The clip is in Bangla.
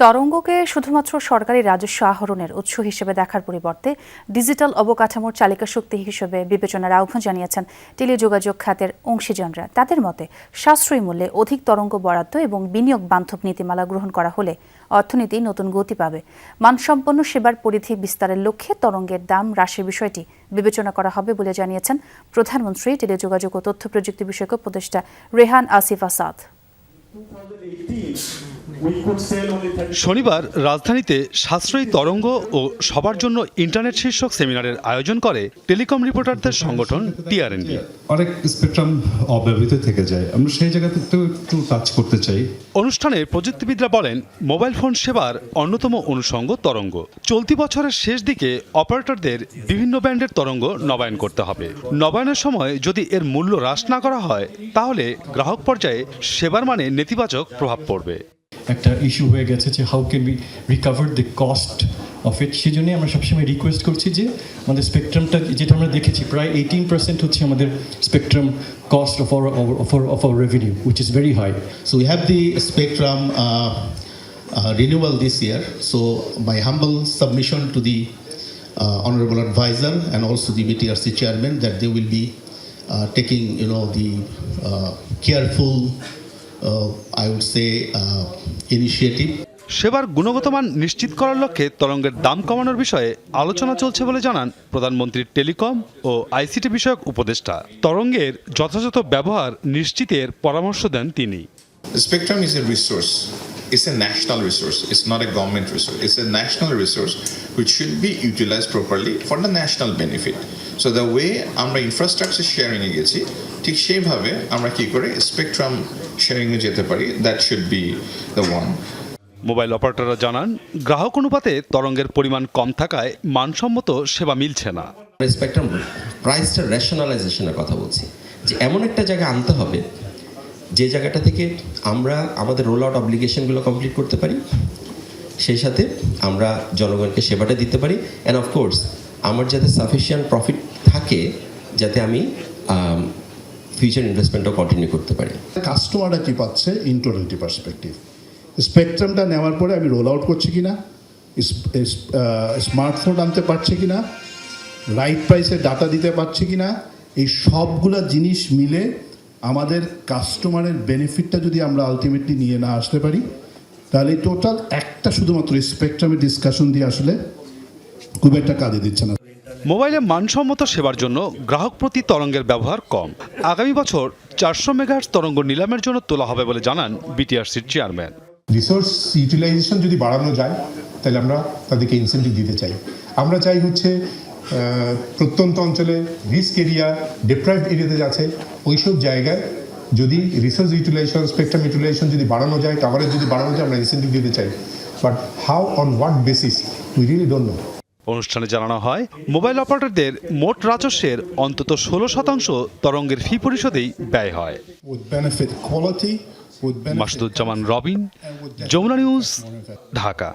তরঙ্গকে শুধুমাত্র সরকারি রাজস্ব আহরণের উৎস হিসেবে দেখার পরিবর্তে ডিজিটাল অবকাঠামোর চালিকা শক্তি হিসেবে বিবেচনার আহ্বান জানিয়েছেন টেলিযোগাযোগ খাতের অংশীজনরা। তাদের মতে সাশ্রয়ী মূল্যে অধিক তরঙ্গ বরাদ্দ এবং বিনিয়োগ বান্ধব নীতিমালা গ্রহণ করা হলে অর্থনীতি নতুন গতি পাবে। মানসম্পন্ন সেবার পরিধি বিস্তারের লক্ষ্যে তরঙ্গের দাম হ্রাসের বিষয়টি বিবেচনা করা হবে বলে জানিয়েছেন প্রধানমন্ত্রী টেলিযোগাযোগ ও তথ্য প্রযুক্তি বিষয়ক উপদেষ্টা রেহান আসিফ আসাদ। শনিবার রাজধানীতে সাশ্রয়ী তরঙ্গ ও সবার জন্য ইন্টারনেট শীর্ষক সেমিনারের আয়োজন করে টেলিকম রিপোর্টারদের সংগঠন টিআরএনবি। অনেক স্পেকট্রাম অব্যবহৃত থেকে যায়, আমরা সেই জায়গাতে একটু টাচ করতে চাই। অনুষ্ঠানে প্রযুক্তিবিদরা বলেন, মোবাইল ফোন সেবার অন্যতম অনুষঙ্গ তরঙ্গ। চলতি বছরের শেষ দিকে অপারেটরদের বিভিন্ন ব্যান্ডের তরঙ্গ নবায়ন করতে হবে। নবায়নের সময় যদি এর মূল্য হ্রাস না করা হয়, তাহলে গ্রাহক পর্যায়ে সেবার মানে নেতিবাচক প্রভাব পড়বে। একটা ইস্যু হয়ে গেছে যে how can we recover the cost of it. সেই জন্যই আমরা সবসময় রিকোয়েস্ট করছি যে আমাদের স্পেকট্রামটা, যেটা আমরা দেখেছি প্রায় 18% হচ্ছে আমাদের spectrum cost of our revenue, which is very high. So we have the spectrum renewal this year. So my humble submission to the honorable advisor and also the BTRC chairman that they will be taking the careful I would say initiative. সেবার গুণগত মান নিশ্চিত করার লক্ষ্যে তরঙ্গের দাম কমানোর বিষয়ে আলোচনা চলছে বলে জানান প্রধানমন্ত্রীর টেলিকম ও আইসিটি বিষয়ক উপদেষ্টা। তরঙ্গের যথাযথ ব্যবহার নিশ্চিতের পরামর্শ দেন তিনি। Spectrum is a resource. It's a national resource. It's not a government resource. It's a national resource which should be utilized properly for the national benefit. So the way আমরা infrastructure sharing এ গেছি, ঠিক সেইভাবে আমরা কি করে স্পেকট্রাম শেয়ারিং এ যেতে পারি, that should be the one. Mobile অপারেটররা জানান, গ্রাহক অনুপাতে তরঙ্গের পরিমাণ কম থাকায় মানসম্মত সেবা মিলছে না। স্পেকট্রাম প্রাইসটা রেশনালাইজেশনের কথা বলছি, যে এমন একটা জায়গা আনতে হবে যে জায়গাটা থেকে আমরা আমাদের রোল আউট অব্লিগেশনগুলো কমপ্লিট করতে পারি, সেই সাথে আমরা জনগণকে সেবাটা দিতে পারি, অ্যান্ড অফকোর্স আমার যাতে সাফিসিয়েন্ট প্রফিট থাকে, যাতে আমি ফিউচার ইনভেস্টমেন্টও কন্টিনিউ করতে পারি। কাস্টমাররা কি পাচ্ছে ইন টোটালিটি পার্সপেক্টিভ, স্পেকট্রামটা নেওয়ার পরে আমি রোল আউট করছি কিনা, স্মার্টফোন আনতে পারছি কিনা, রাইট প্রাইসে ডাটা দিতে পারছি কিনা, এই সবগুলা জিনিস মিলে আমাদের কাস্টমারের বেনিফিটটা যদি আমরা আলটিমেটলি নিয়ে না আসতে পারি, তাহলে টোটাল একটা শুধুমাত্র স্পেকট্রামের ডিসকাশন দিয়ে আসলে খুব একটা কাজে দিচ্ছে না। মোবাইলে মানসম্মত সেবার জন্য গ্রাহক প্রতি তরঙ্গের ব্যবহার কম। আগামী বছর 400 মেগাহার্টজ তরঙ্গ নিলামের জন্য তোলা হবে বলে জানান বিটিআরসির চেয়ারম্যান। রিসোর্স ইউটিলাইজেশন যদি বাড়ানো যায়, তাহলে আমরা তাদেরকে ইনসেন্টিভ দিতে চাই। আমরা চাই হচ্ছে প্রত্যন্ত অঞ্চলে রিস্ক এরিয়া, ডিপ্রাইভড এরিয়াতে যাচ্ছে, ওইসব জায়গায় যদি রিসোর্স ইউটিলাইজেশন, স্পেকট্রাম ইউটিলাইজেশন যদি বাড়ানো যায়, কাভারেজ যদি বাড়ানো যায়, আমরা ইনসেন্টিভ দিতে চাই। But how, on what basis, we really don't know. অনুষ্ঠানে জানানো হয়, মোবাইল অপারেটরদের মোট রাজস্বের অন্তত 16% তরঙ্গের ফি পরিশোধেই ব্যয় হয়। মাসুদুজ্জামান রবিন, যমুনা নিউজ, ঢাকা।